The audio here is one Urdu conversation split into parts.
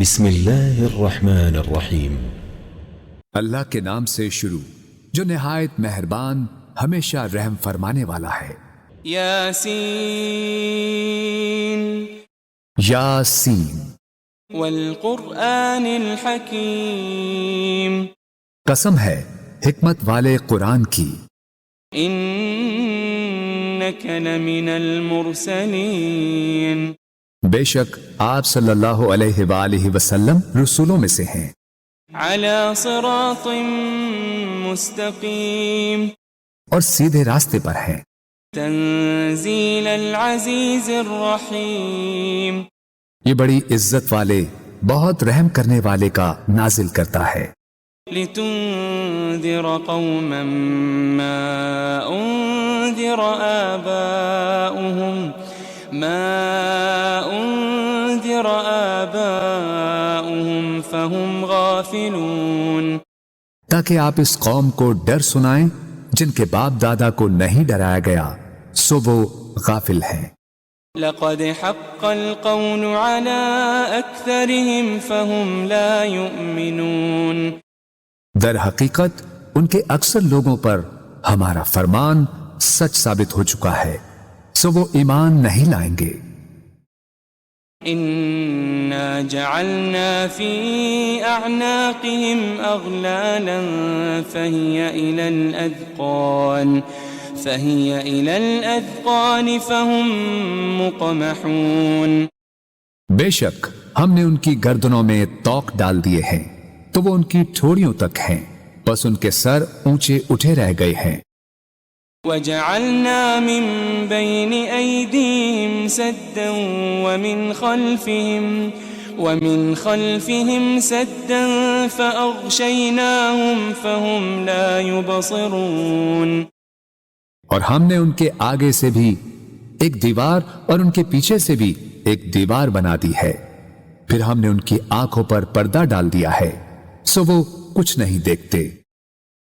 بسم اللہ الرحمن الرحیم۔ اللہ کے نام سے شروع جو نہایت مہربان ہمیشہ رحم فرمانے والا ہے۔ یاسین یاسین والقرآن الحکیم، قسم ہے حکمت والے قرآن کی، انک لمن المرسلین، بے شک آپ صلی اللہ علیہ وآلہ وسلم رسولوں میں سے ہیں، علی صراط مستقیم، اور سیدھے راستے پر ہیں، تنزیل العزیز الرحیم، یہ بڑی عزت والے بہت رحم کرنے والے کا نازل کرتا ہے، لتنذر قوما ما انذر آباؤهم فهم غافلون، تاکہ آپ اس قوم کو ڈر سنائیں جن کے باپ دادا کو نہیں ڈرایا گیا سو وہ غافل ہیں۔ لقد حق القول على أكثرهم فهم لا يؤمنون، در حقیقت ان کے اکثر لوگوں پر ہمارا فرمان سچ ثابت ہو چکا ہے سو وہ ایمان نہیں لائیں گے۔ إنا جعلنا في أعناقهم أغلالا فهي إلى الأذقان فهم مقمحون، بے شک ہم نے ان کی گردنوں میں توق ڈال دیے ہیں تو وہ ان کی ٹھوڑیوں تک ہیں، بس ان کے سر اونچے اٹھے رہ گئے ہیں۔ وجعلنا من بين أيديهم سدا ومن خلفهم سدا فأغشيناهم فهم لا يبصرون، اور ہم نے ان کے آگے سے بھی ایک دیوار اور ان کے پیچھے سے بھی ایک دیوار بنا دی ہے، پھر ہم نے ان کی آنکھوں پر پردہ ڈال دیا ہے سو وہ کچھ نہیں دیکھتے۔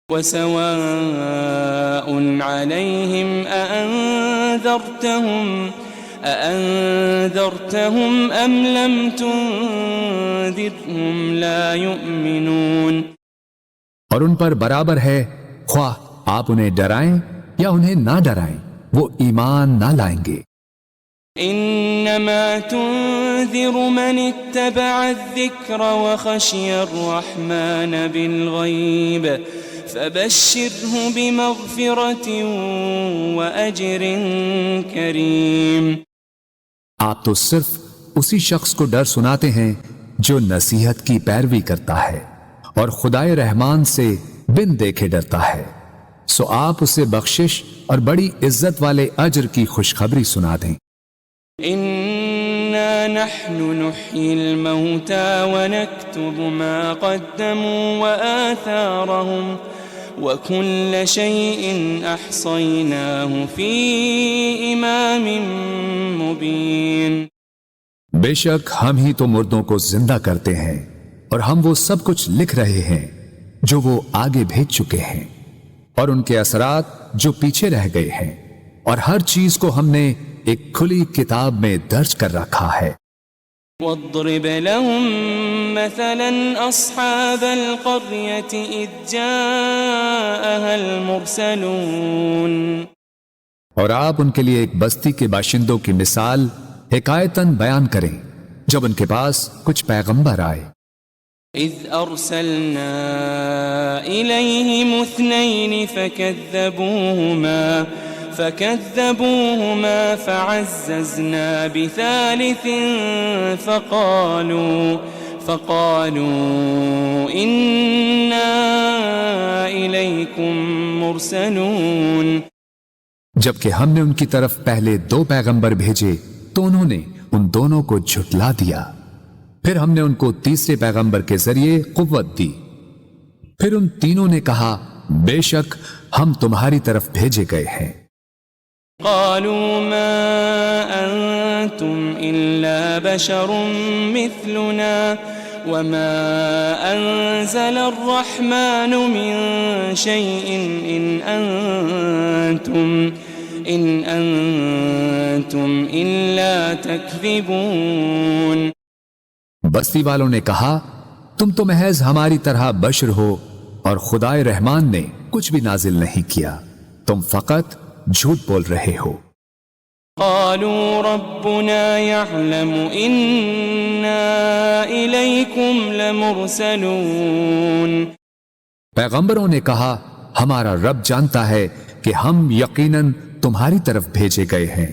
وسواء عليهم أأنذرتهم أم لم تنذرهم لا يؤمنون، اور ان پر برابر ہے خواہ آپ انہیں ڈرائیں یا انہیں نہ ڈرائیں وہ ایمان نہ لائیں گے۔ انما تنذر من اتبع الذکر وخشی الرحمن بالغیب فبشره بمغفرة وأجر کریم، آپ تو صرف اسی شخص کو ڈر سناتے ہیں جو نصیحت کی پیروی کرتا ہے اور خدائے رحمان سے بن دیکھے ڈرتا ہے، سو آپ اسے بخشش اور بڑی عزت والے اجر کی خوشخبری سنا دیں۔ انا نحن نحيي الموتى ونكتب ما قدموا وآثارهم وكل شيء احصيناه في امام مبين، بے شک ہم ہی تو مردوں کو زندہ کرتے ہیں اور ہم وہ سب کچھ لکھ رہے ہیں جو وہ آگے بھیج چکے ہیں اور ان کے اثرات جو پیچھے رہ گئے ہیں، اور ہر چیز کو ہم نے ایک کھلی کتاب میں درج کر رکھا ہے۔ واضرب لهم مثلا اصحاب القرية اذ جاءها المرسلون، اور آپ ان کے لیے ایک بستی کے باشندوں کی مثال حکایتاً بیان کریں جب ان کے پاس کچھ پیغمبر آئے۔ اذ ارسلنا الیہم اثنین فكذبوهما فعززنا بثالث فقالوا إنا إليكم مرسلون، جبکہ ہم نے ان کی طرف پہلے 2 پیغمبر بھیجے تو انہوں نے ان دونوں کو جھٹلا دیا، پھر ہم نے ان کو تیسرے پیغمبر کے ذریعے قوت دی، پھر ان تینوں نے کہا بے شک ہم تمہاری طرف بھیجے گئے ہیں۔ قالوا ما أنتم إلا بشر مثلنا وما أنزل الرحمن من شيء إن أنتم إلا تكذبون، بستی والوں نے کہا تم تو محض ہماری طرح بشر ہو اور خدائے رحمان نے کچھ بھی نازل نہیں کیا، تم فقط جھوٹ بول رہے ہو۔ قالوا ربنا يعلم إنا إليكم لمرسلون۔ پیغمبروں نے کہا ہمارا رب جانتا ہے کہ ہم یقیناً تمہاری طرف بھیجے گئے ہیں۔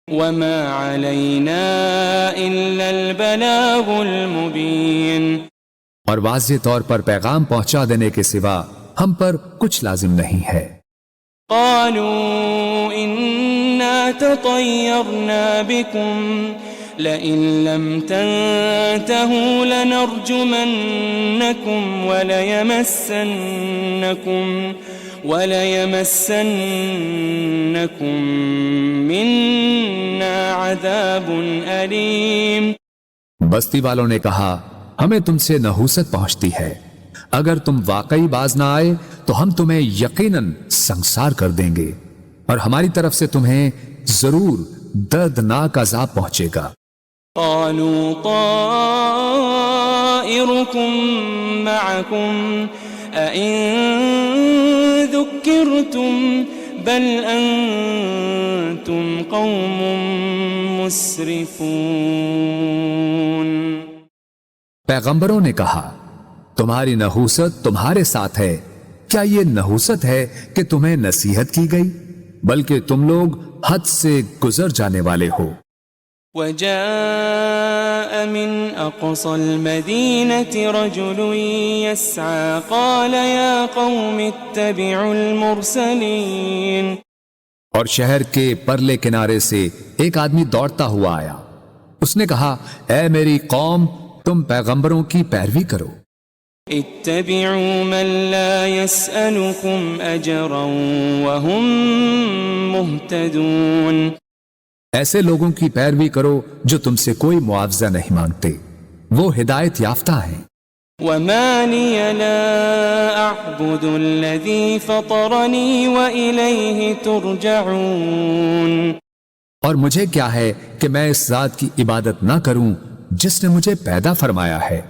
وما علينا إلا البلاغ المبين۔ اور واضح طور پر پیغام پہنچا دینے کے سوا ہم پر کچھ لازم نہیں ہے۔ قالوا إنا تطيرنا بكم لئن لم تنتهوا لنرجمنكم وليمسنكم منا عذاب أليم۔ بستی والوں نے کہا ہمیں تم سے نحوست پہنچتی ہے، اگر تم واقعی باز نہ آئے تو ہم تمہیں یقیناً سنسار کر دیں گے اور ہماری طرف سے تمہیں ضرور دردناک عذاب پہنچے گا۔ قالوا طائركم معكم أئن ذكرتم بل أنتم قوم مسرفون۔ پیغمبروں نے کہا تمہاری نحوست تمہارے ساتھ ہے، کیا یہ نحوست ہے کہ تمہیں نصیحت کی گئی؟ بلکہ تم لوگ حد سے گزر جانے والے ہو۔ وجاء من أقصى المدينة رجل يسعى قال يا قوم اتبعوا المرسلين۔ اور شہر کے پرلے کنارے سے ایک آدمی دوڑتا ہوا آیا، اس نے کہا اے میری قوم تم پیغمبروں کی پیروی کرو۔ اتبعوا من لا يسألكم أجرا وهم مهتدون۔ ایسے لوگوں کی پیروی کرو جو تم سے کوئی معاوضہ نہیں مانگتے، وہ ہدایت یافتہ ہیں۔ وما لي لا أعبد الذي فطرني وإليه ترجعون۔ اور مجھے کیا ہے کہ میں اس ذات کی عبادت نہ کروں جس نے مجھے پیدا فرمایا ہے،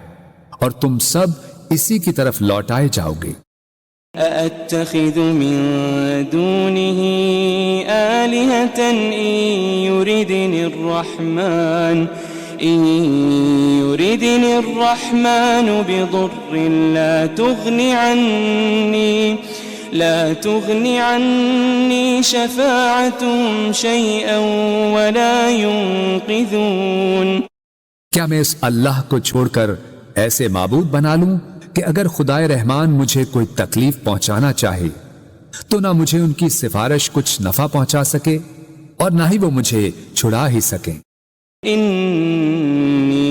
اور تم سب اسی کی طرف لوٹائے جاؤ گے۔ أأتخذ من دونه آلهة إن يردني الرحمن بضر لا تغني عني شفاعتهم شيئا ولا ينقذون۔ کیا میں اس اللہ کو چھوڑ کر ایسے معبود بنا لوں کہ اگر خدائے رحمان مجھے کوئی تکلیف پہنچانا چاہے تو نہ مجھے ان کی سفارش کچھ نفع پہنچا سکے اور نہ ہی وہ مجھے چھڑا ہی سکیں۔ انی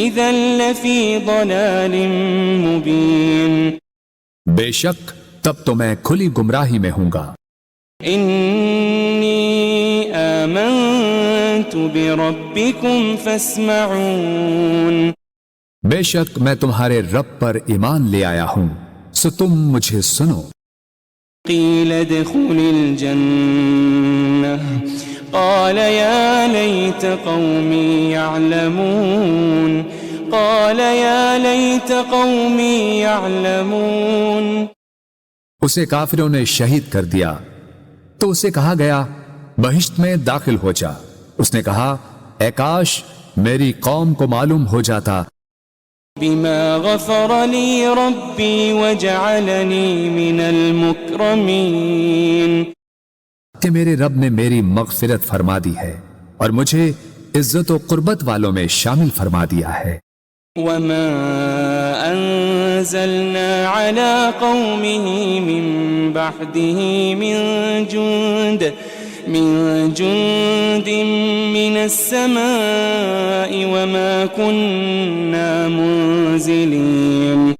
اذا لفی ضلال مبین۔ بے شک تب تو میں کھلی گمراہی میں ہوں گا۔ انی آمنت بربکم فاسمعون۔ بے شک میں تمہارے رب پر ایمان لے آیا ہوں، سو تم مجھے سنو۔ قیل ادخل الجنہ قال یا لیت قومی یعلمون۔ قال یا لیت قومی یعلمون۔ اسے کافروں نے شہید کر دیا تو اسے کہا گیا بہشت میں داخل ہو جا۔ اس نے کہا اے کاش میری قوم کو معلوم ہو جاتا بما غفر لی ربی وجعلنی من المکرمین، کہ میرے رب نے میری مغفرت فرما دی ہے اور مجھے عزت و قربت والوں میں شامل فرما دیا ہے۔ وما انزلنا على قومه من بعده من جند من السماء وما كنا منزلين۔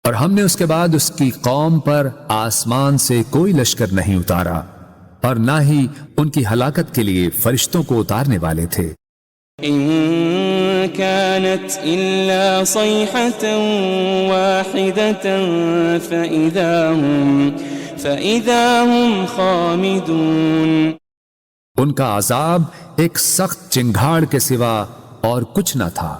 اور ہم نے اس کے بعد اس کی قوم پر آسمان سے کوئی لشکر نہیں اتارا اور نہ ہی ان کی ہلاکت کے لیے فرشتوں کو اتارنے والے تھے۔ إن كانت إلا صيحة واحدة فإذا هم خامدون۔ ان کا عذاب ایک سخت چنگھاڑ کے سوا اور کچھ نہ تھا،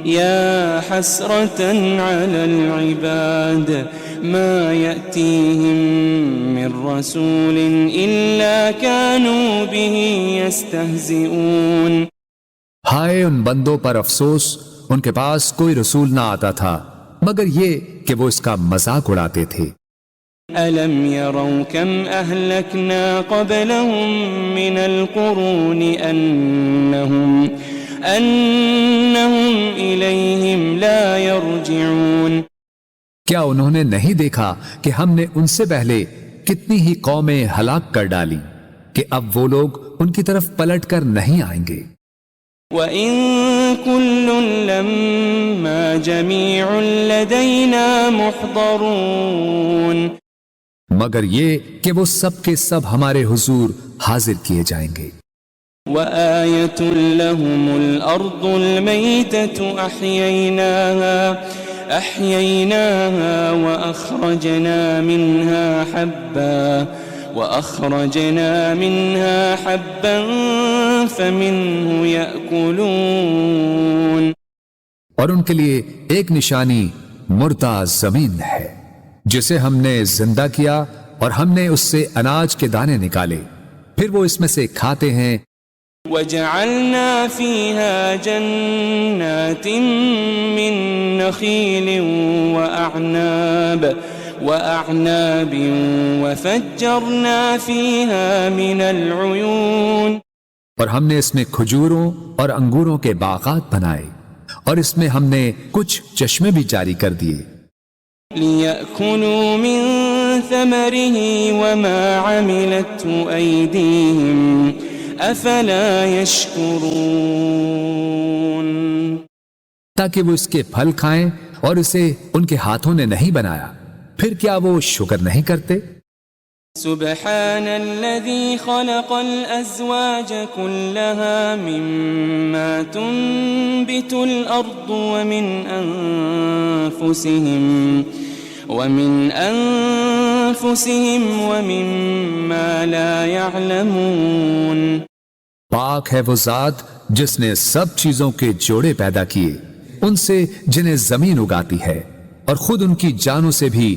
يا حسرة على العباد ما يأتيهم من رسول إلا كانوا به يستهزئون ہائے ان بندوں پر افسوس، ان کے پاس کوئی رسول نہ آتا تھا مگر یہ کہ وہ اس کا مذاق اڑاتے تھے۔ ألم يروا كم أهلكنا قبلهم من القرون أنهم إليهم لا يرجعون کیا انہوں نے نہیں دیکھا کہ ہم نے ان سے پہلے کتنی ہی قومیں ہلاک کر ڈالی کہ اب وہ لوگ ان کی طرف پلٹ کر نہیں آئیں گے۔ وَإِن كُلٌّ لَمَّا جَمِيعٌ لَدَيْنَا مُحْضَرُونَ مگر یہ کہ وہ سب کے سب ہمارے حضور حاضر کیے جائیں گے۔ وَآيَةٌ لَهُمُ الْأَرْضُ الْمَيْتَةُ أَحْيَيْنَاهَا وَأَخْرَجْنَا مِنْهَا حَبًّا فَمِنْهُ يَأْكُلُونَ اور ان کے لیے ایک نشانی مردہ زمین ہے جسے ہم نے زندہ کیا اور ہم نے اس سے اناج کے دانے نکالے، پھر وہ اس میں سے کھاتے ہیں۔ وَجَعَلْنَا فِيهَا جَنَّاتٍ مِّن نَخِيلٍ وَأَعْنَابٍ وَفَجَّرْنَا فِيهَا مِنَ الْعُيُونِ اور ہم نے اس میں کھجوروں اور انگوروں کے باغات بنائے اور اس میں ہم نے کچھ چشمے بھی جاری کر دیے۔ لِيَأْكُلُوا مِن ثَمَرِهِ وَمَا عَمِلَتْهُ أَيْدِيهِمْ أَفَلَا يَشْكُرُونَ تاکہ وہ اس کے پھل کھائیں اور اسے ان کے ہاتھوں نے نہیں بنایا، پھر کیا وہ شکر نہیں کرتے؟ سبحان الذي خلق الأزواج كلها مما تنبت الأرض ومن أنفسهم ومما لا يعلمون پاک ہے وہ ذات جس نے سب چیزوں کے جوڑے پیدا کیے، ان سے جنہیں زمین اگاتی ہے اور خود ان کی جانوں سے بھی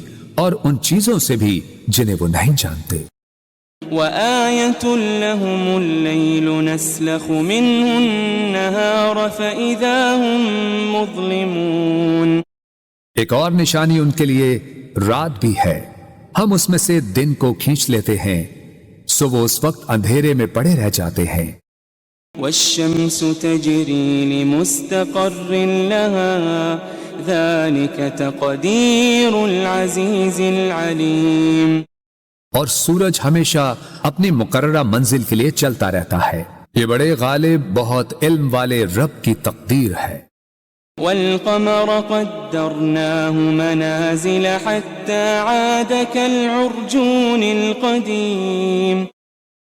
اور ان چیزوں سے بھی جنہیں وہ نہیں جانتے۔ وَآيَةٌ لَهُمُ اللَّيْلُ نَسْلَخُ مِنْهُ النَّهَارَ فَإِذَا هُمْ مُظْلِمُونَ ایک اور نشانی ان کے لیے رات بھی ہے، ہم اس میں سے دن کو کھینچ لیتے ہیں سو وہ اس وقت اندھیرے میں پڑے رہ جاتے ہیں۔ وَالشَّمْسُ تَجْرِي لِمُسْتَقَرٍّ لَهَا ذَلِكَ تَقْدِيرُ الْعَزِيزِ الْعَلِيمِ اور سورج ہمیشہ اپنی مقررہ منزل کے لیے چلتا رہتا ہے، یہ بڑے غالب بہت علم والے رب کی تقدیر ہے۔ وَالْقَمَرَ قَدَّرْنَاهُ مَنَازِلَ حَتَّى عَادَ كَالْعُرْجُونِ الْقَدِيمِ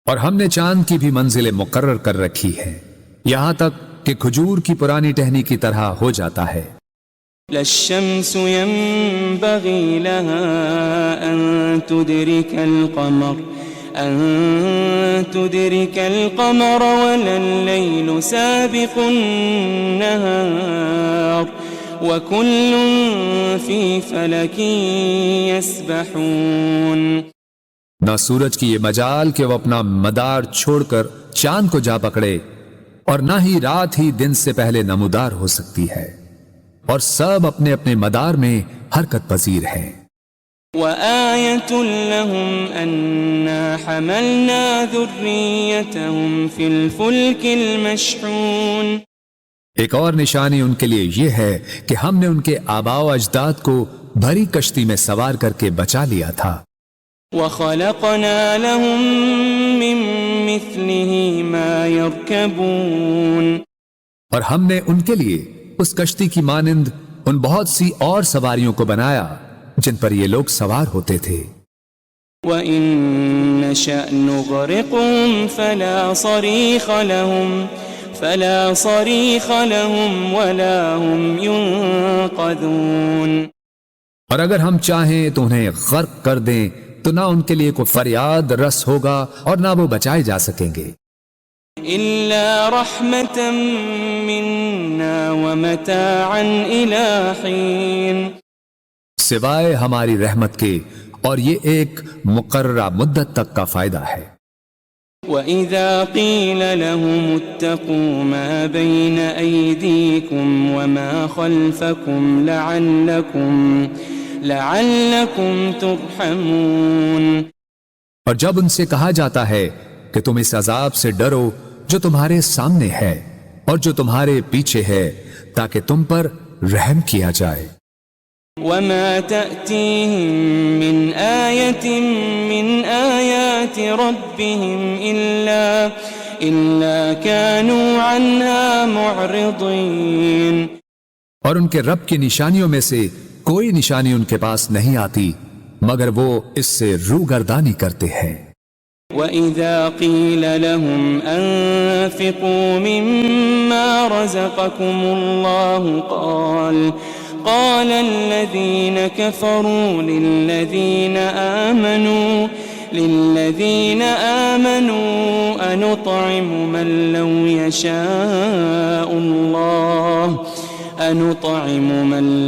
اور ہم نے چاند کی بھی منزلیں مقرر کر رکھی ہے یہاں تک کہ کھجور کی پرانی ٹہنی کی طرح ہو جاتا ہے۔ لَا الشَّمْسُ يَنبَغِي لَهَا أَن تُدْرِكَ الْقَمَرَ وَلَا اللَّيْلُ سَابِقُ النَّهَارِ وَكُلٌّ فِي فَلَكٍ يَسْبَحُونَ نہ سورج کی یہ مجال کہ وہ اپنا مدار چھوڑ کر چاند کو جا پکڑے، اور نہ ہی رات ہی دن سے پہلے نمودار ہو سکتی ہے، اور سب اپنے اپنے مدار میں حرکت پذیر ہیں۔ وَآيَةٌ لَهُمْ أَنَّا حَمَلْنَا ذُرِّيَّتَهُمْ فِي الْفُلْكِ الْمَشْحُونِ ایک اور نشانی ان کے لیے یہ ہے کہ ہم نے ان کے آباء و اجداد کو بھری کشتی میں سوار کر کے بچا لیا تھا۔ وَخَلَقْنَا لَهُم مِّن مِّثْلِهِ مَا يَرْكَبُونَ اور ہم نے ان کے لیے اس کشتی کی مانند ان بہت سی اور سواریوں کو بنایا جن پر یہ لوگ سوار ہوتے تھے۔ وَإِن نَّشَأْ نُغْرِقْهُمْ فَلَا صَرِيخَ لَهُمْ وَلَا هُمْ يُنقَذُونَ اور اگر ہم چاہیں تو انہیں غرق کر دیں تو نہ ان کے لیے کوئی فریاد رس ہوگا اور نہ وہ بچائے جا سکیں گے۔ إلا رحمة منا ومتاعا إلى حين سوائے ہماری رحمت کے، اور یہ ایک مقررہ مدت تک کا فائدہ ہے۔ وَإِذَا قِيلَ لَهُمُ اتَّقُوا مَا بَيْنَ أَيْدِيكُمْ وَمَا خَلْفَكُمْ لَعَلَّكُمْ تُرْحَمُونَ، اور جب ان سے کہا جاتا ہے کہ تم اس عذاب سے ڈرو جو تمہارے سامنے ہے اور جو تمہارے پیچھے ہے، تاکہ تم پر رحم کیا جائے۔ وَمَا تَأْتِيهِم مِّنْ آيَةٍ مِّنْ آيَاتِ رَبِّهِمْ إِلَّا كَانُوا عَنْهَا مُعْرِضِينَ، اور ان کے رب کی نشانیوں میں سے کوئی نشانی ان کے پاس نہیں آتی مگر وہ اس سے روگردانی کرتے ہیں۔ وَإِذَا قِيلَ لَهُمْ أَنفِقُوا مِمَّا رَزَقَكُمُ اللَّهُ قال الذين كفروا للذين آمنوا أنطعم من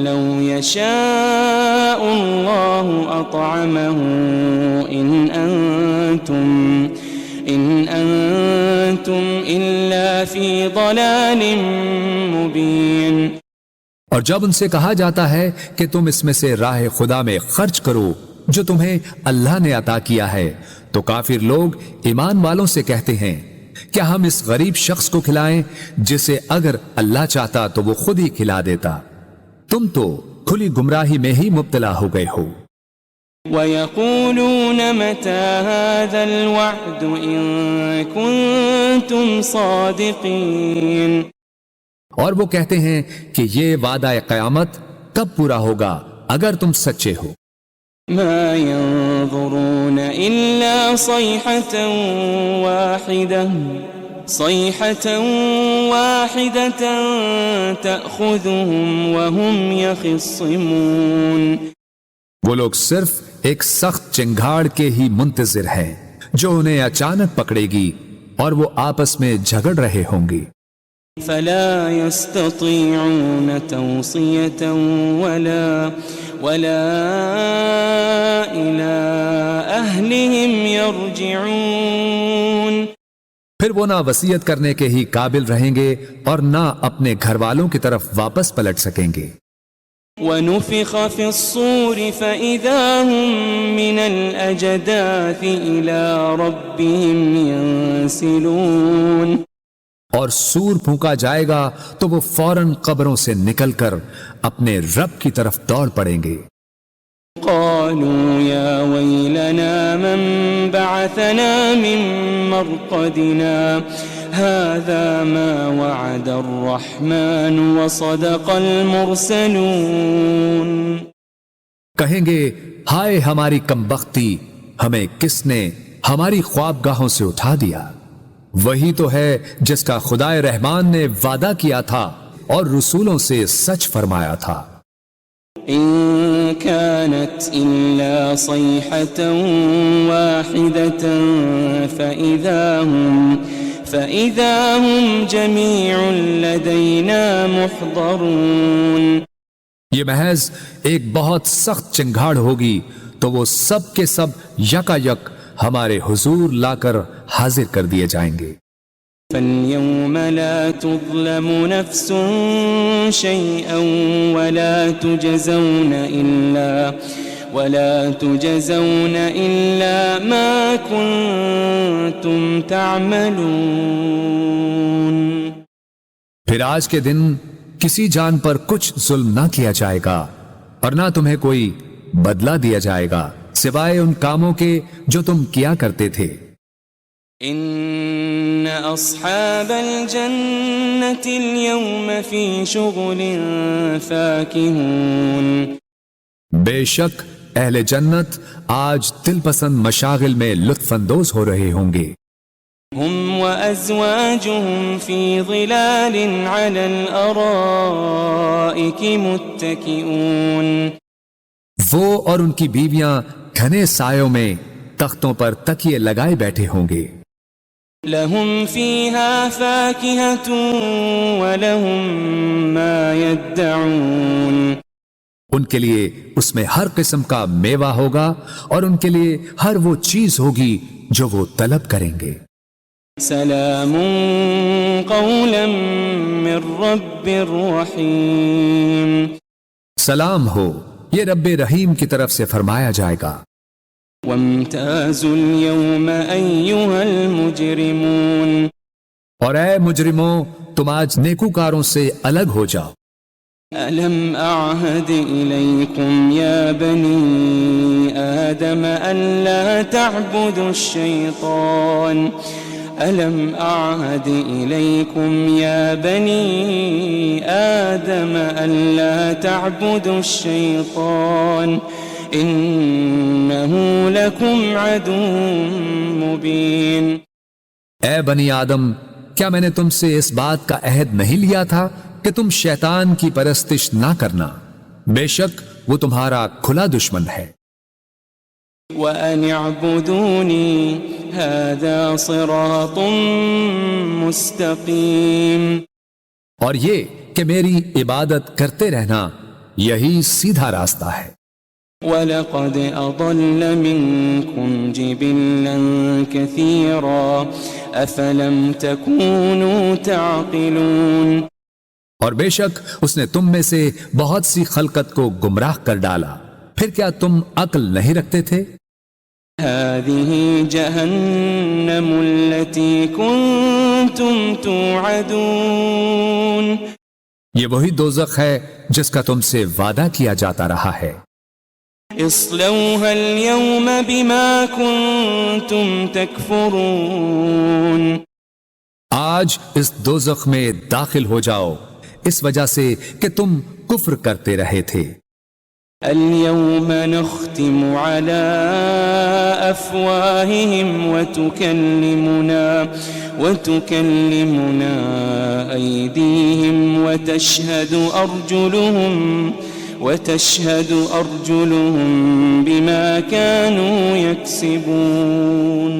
لو يشاء الله أطعمه إن أنتم إلا في ضلال مبين۔ اور جب ان سے کہا جاتا ہے کہ تم اس میں سے راہ خدا میں خرچ کرو جو تمہیں اللہ نے عطا کیا ہے، تو کافر لوگ ایمان والوں سے کہتے ہیں کیا ہم اس غریب شخص کو کھلائیں جسے اگر اللہ چاہتا تو وہ خود ہی کھلا دیتا، تم تو کھلی گمراہی میں ہی مبتلا ہو گئے ہو۔ وَيَقُولُونَ مَتَى هَذَا الْوَعْدُ إِن كُنتُمْ صَادِقِينَ، اور وہ کہتے ہیں کہ یہ وعدہ قیامت کب پورا ہوگا اگر تم سچے ہو۔ ما ينظرون إلا صيحة واحدة تأخذهم وهم يخصمون، وہ لوگ صرف ایک سخت چنگھاڑ کے ہی منتظر ہیں جو انہیں اچانک پکڑے گی اور وہ آپس میں جھگڑ رہے ہوں گے۔ فلا يستطيعون توصية ولا إلى أهلهم يرجعون، پھر وہ نہ وصیت کرنے کے ہی قابل رہیں گے اور نہ اپنے گھر والوں کی طرف واپس پلٹ سکیں گے۔ ونفخ في الصور فإذا هم من الأجداث إلى ربهم ينسلون، اور سور پھونکا جائے گا تو وہ فوراً قبروں سے نکل کر اپنے رب کی طرف دوڑ پڑیں گے۔ قالوا يا ويلنا من بعثنا من مرقدنا هذا ما وعد الرحمن وصدق المرسلون، کہیں گے ہائے ہماری کمبختی، ہمیں کس نے ہماری خوابگاہوں سے اٹھا دیا، وہی تو ہے جس کا خدائے رحمان نے وعدہ کیا تھا اور رسولوں سے سچ فرمایا تھا۔ إن كانت إلا صيحة واحدة فإذا هم جميع لدينا محضرون، یہ محض ایک بہت سخت چنگھاڑ ہوگی تو وہ سب کے سب یکا یک ہمارے حضور لا کر حاضر کر دیے جائیں گے۔ فَالْيَوْمَ لَا تُظْلَمُ نَفْسٌ شَيْئًا وَلَا تُجَزَوْنَ إِلَّا مَا كُنتُمْ تَعْمَلُونَ، پھر آج کے دن کسی جان پر کچھ ظلم نہ کیا جائے گا اور نہ تمہیں کوئی بدلہ دیا جائے گا سوائے ان کاموں کے جو تم کیا کرتے تھے۔ ان اصحاب الجنة اليوم في شغل فاكهون، بے شک اہل جنت آج دل پسند مشاغل میں لطف اندوز ہو رہے ہوں گے۔ هم وازواجهم في ظلال على الارائك متكئون، وہ اور ان کی بیویاں گھنے سایوں میں تختوں پر تکیے لگائے بیٹھے ہوں گے۔ لهم فيها فاكهة ولهم ما يدعون ان کے لیے اس میں ہر قسم کا میوہ ہوگا اور ان کے لیے ہر وہ چیز ہوگی جو وہ طلب کریں گے۔ سلام قولا من رب رحیم، سلام ہو، یہ رب رحیم کی طرف سے فرمایا جائے گا۔ وامتازوا اليوم أيها المجرمون، اور اے مجرموں، تم آج نیکوکاروں سے الگ ہو جاؤ۔ ألم أعهد إليكم يا بني آدم ألا تعبدوا الشيطان ألم أعهد إليكم يا بني آدم ألا تعبدوا الشيطان إنه لكم عدو مبين۔ اے بنی آدم، کیا میں نے تم سے اس بات کا عہد نہیں لیا تھا کہ تم شیطان کی پرستش نہ کرنا؟ بے شک وہ تمہارا کھلا دشمن ہے۔ وَأَنِ اعْبُدُونِي هَذَا صِرَاطٌ مُسْتَقِيمٌ، اور یہ کہ میری عبادت کرتے رہنا یہی سیدھا راستہ ہے۔ وَلَقَدْ أَضَلَّ مِنْكُمْ جِبِلًّا كَثِيرًا أَفَلَمْ تَكُونُوا تَعْقِلُونَ، اور بے شک اس نے تم میں سے بہت سی خلقت کو گمراہ کر ڈالا، پھر کیا تم عقل نہیں رکھتے تھے؟ هذه جهنم التي كنتم توعدون، یہ وہی دوزخ ہے جس کا تم سے وعدہ کیا جاتا رہا ہے۔ اصلوها اليوم بما كنتم تكفرون، آج اس دوزخ میں داخل ہو جاؤ اس وجہ سے کہ تم کفر کرتے رہے تھے۔ اليوم نختم على أفواههم وتكلمنا أيديهم وتشهد أرجلهم بما كانوا يكسبون۔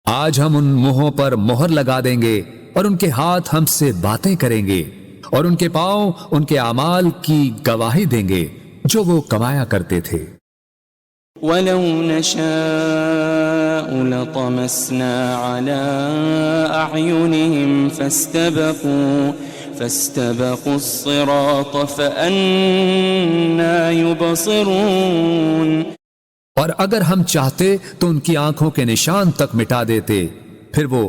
آج ہم ان منہوں پر مہر لگا دیں گے اور ان کے ہاتھ ہم سے باتیں کریں گے اور ان کے پاؤں ان کے اعمال کی گواہی دیں گے جو وہ کمایا کرتے تھے۔ وَلَوْ نَشَاءُ لَطَمَسْنَا عَلَىٰ أَعْيُنِهِمْ فَاسْتَبَقُوا الصِّرَاطَ فَأَنَّىٰ يُبْصِرُونَ، اور اگر ہم چاہتے تو ان کی آنکھوں کے نشان تک مٹا دیتے، پھر وہ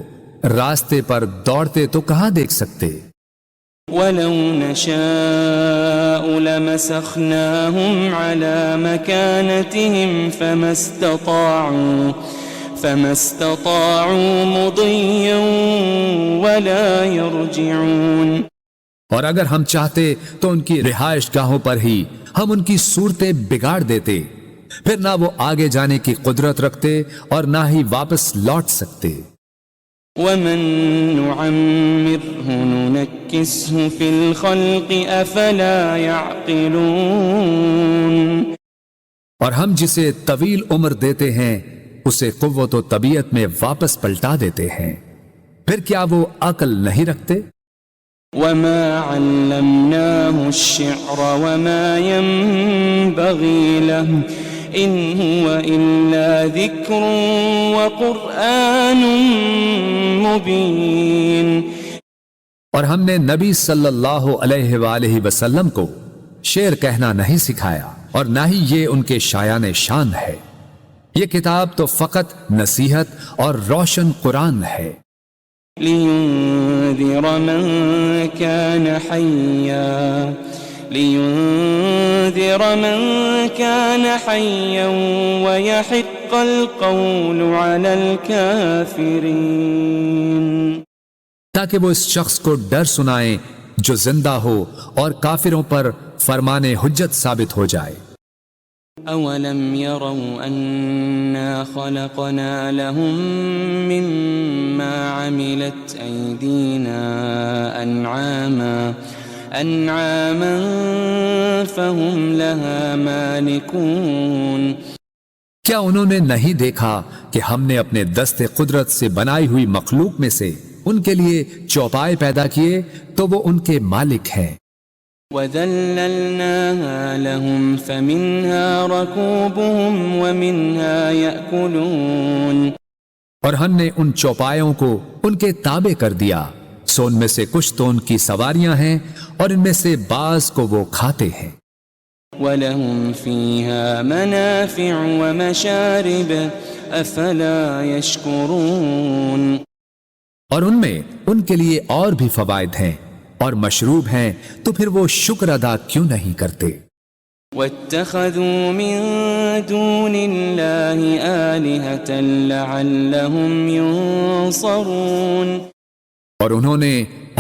راستے پر دوڑتے تو کہاں دیکھ سکتے۔ وَلَوْ نَشَاءُ لَمَسَخْنَاهُمْ عَلَىٰ مَكَانَتِهِمْ فَمَا اسْتَطَاعُوا مُضِيًّا وَلَا يَرْجِعُونَ، اور اگر ہم چاہتے تو ان کی رہائش گاہوں پر ہی ہم ان کی صورتیں بگاڑ دیتے، پھر نہ وہ آگے جانے کی قدرت رکھتے اور نہ ہی واپس لوٹ سکتے۔ وَمَن نُعَمِّرْهُ نُنَكِّسْهُ فِي الْخَلْقِ أَفَلَا يَعْقِلُونَ، اور ہم جسے طویل عمر دیتے ہیں اسے قوت و طبیعت میں واپس پلٹا دیتے ہیں، پھر کیا وہ عقل نہیں رکھتے؟ وَمَا عَلَّمْنَاهُ الشِّعْرَ وَمَا يَنبَغِي لَهُ إِنْ هُوَ إِلَّا ذِكْرٌ وَقُرْآنٌ مُبِينٌ، اور ہم نے نبی صلی اللہ علیہ وآلہ وسلم کو شعر کہنا نہیں سکھایا اور نہ ہی یہ ان کے شایان شان ہے، یہ کتاب تو فقط نصیحت اور روشن قرآن ہے۔ لِيُنذِرَ مَن كَانَ حَيًّا وَيَحِقَّ الْقَوْلُ عَلَى الْكَافِرِينَ، تاکہ وہ اس شخص کو ڈر سنائیں جو زندہ ہو اور کافروں پر فرمان حجت ثابت ہو جائے۔ أَوَلَمْ يَرَوْا أَنَّا خَلَقْنَا لَهُم مِّمَّا عَمِلَتْ أَيْدِينَا أَنْعَامًا فَهُمْ لَهَا مَالِكُونَ، کیا انہوں نے نہیں دیکھا کہ ہم نے اپنے دست قدرت سے بنائی ہوئی مخلوق میں سے ان کے لیے چوپائے پیدا کیے تو وہ ان کے مالک ہیں. وَذَلَّلْنَاهَا لَهُمْ فَمِنْهَا رَكُوبُهُمْ وَمِنْهَا يَأْكُلُونَ اور ہم نے ان چوپایوں کو ان کے تابع کر دیا، سو ان میں سے کچھ تو ان کی سواریاں ہیں اور ان میں سے بعض کو وہ کھاتے ہیں. وَلَهُمْ فِيهَا مَنَافِعُ وَمَشَارِبُ أَفَلَا يَشْكُرُونَ اور ان میں ان کے لیے اور بھی فوائد ہیں اور مشروب ہیں، تو پھر وہ شکر ادا کیوں نہیں کرتے. وَاتَّخَذُوا مِن دُونِ اللَّهِ آلِهَةً لَعَلَّهُمْ يُنصَرُونَ اور انہوں نے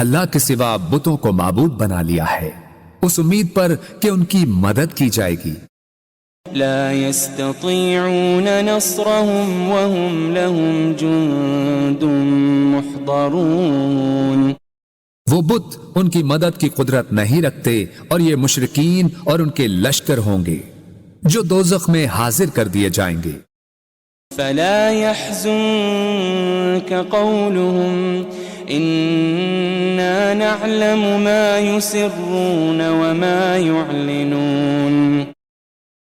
اللہ کے سوا بتوں کو معبود بنا لیا ہے اس امید پر کہ ان کی مدد کی جائے گی. لا يستطيعون نصرهم وهم لهم جند محضرون وہ بت ان کی مدد کی قدرت نہیں رکھتے اور یہ مشرکین اور ان کے لشکر ہوں گے جو دوزخ میں حاضر کر دیے جائیں گے. فلا يحزنك قولهم إنا نعلم ما يسرون وما يعلنون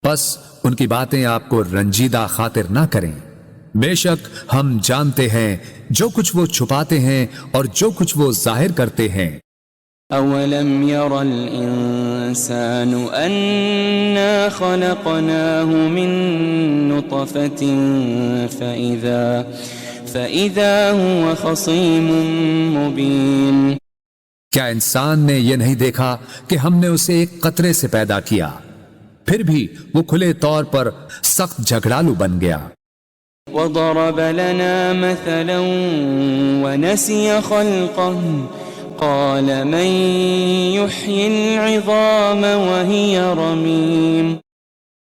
بس ان کی باتیں آپ کو رنجیدہ خاطر نہ کریں، بے شک ہم جانتے ہیں جو کچھ وہ چھپاتے ہیں اور جو کچھ وہ ظاہر کرتے ہیں. أولم ير الإنسان أنا خلقناه من نطفة فإذا هو خصيم مبين کیا انسان نے یہ نہیں دیکھا کہ ہم نے اسے ایک قطرے سے پیدا کیا، پھر بھی وہ کھلے طور پر سخت جھگڑالو بن گیا. وضرب لنا مثلا ونسي خلقه قال من يحيي العظام وهي رميم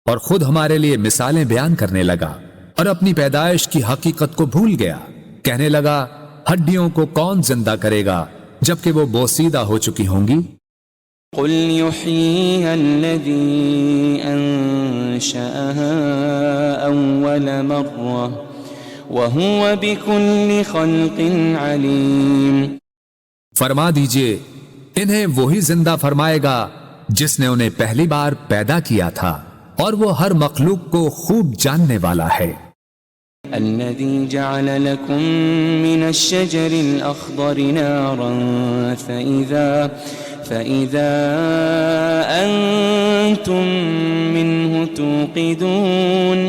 اور خود ہمارے لیے مثالیں بیان کرنے لگا اور اپنی پیدائش کی حقیقت کو بھول گیا. کہنے لگا ہڈیوں کو کون زندہ کرے گا جبکہ وہ بوسیدہ ہو چکی ہوں گی. قل يحييها الذي أنشأها أول مرة وهو بكل خلق عليم فرما دیجئے انہیں وہی زندہ فرمائے گا جس نے انہیں پہلی بار پیدا کیا تھا اور وہ ہر مخلوق کو خوب جاننے والا ہے. الذي جعل لكم من الشجر الأخضر نارا فإذا أنتم منه توقدون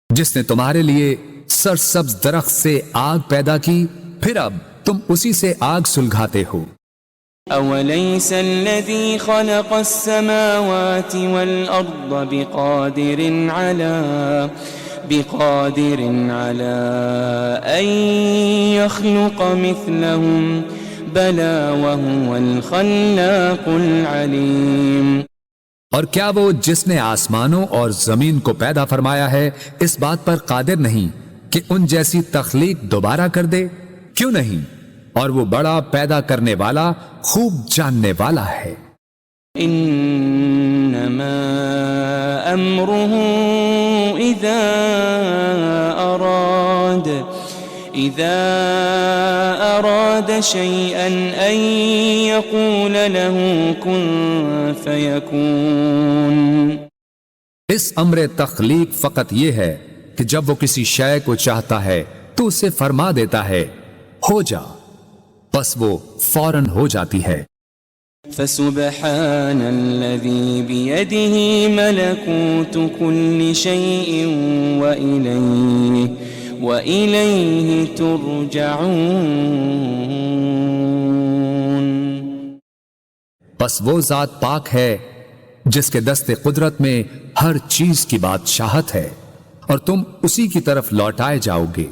جس نے تمہارے لیے سرسبز درخت سے آگ پیدا کی پھر اب تم اسی سے آگ سلگھاتے ہو. أوليس الذي خلق السماوات والأرض بقادر على أن يخلق مثلهم بلى وهو الخلاق العليم اور کیا وہ جس نے آسمانوں اور زمین کو پیدا فرمایا ہے اس بات پر قادر نہیں کہ ان جیسی تخلیق دوبارہ کر دے؟ کیوں نہیں، اور وہ بڑا پیدا کرنے والا خوب جاننے والا ہے. انما امره اذا اراد شيئا ان يقول له كن فيكون اس امر تخلیق فقط یہ ہے کہ جب وہ کسی شے کو چاہتا ہے تو اسے فرما دیتا ہے ہو جا، بس وہ فوراً ہو جاتی ہے. فسبحان الذي بيده ملكوت كل شيء وإليه ترجعون بس وہ ذات پاک ہے جس کے دست قدرت میں ہر چیز کی بادشاہت ہے اور تم اسی کی طرف لوٹائے جاؤ گے.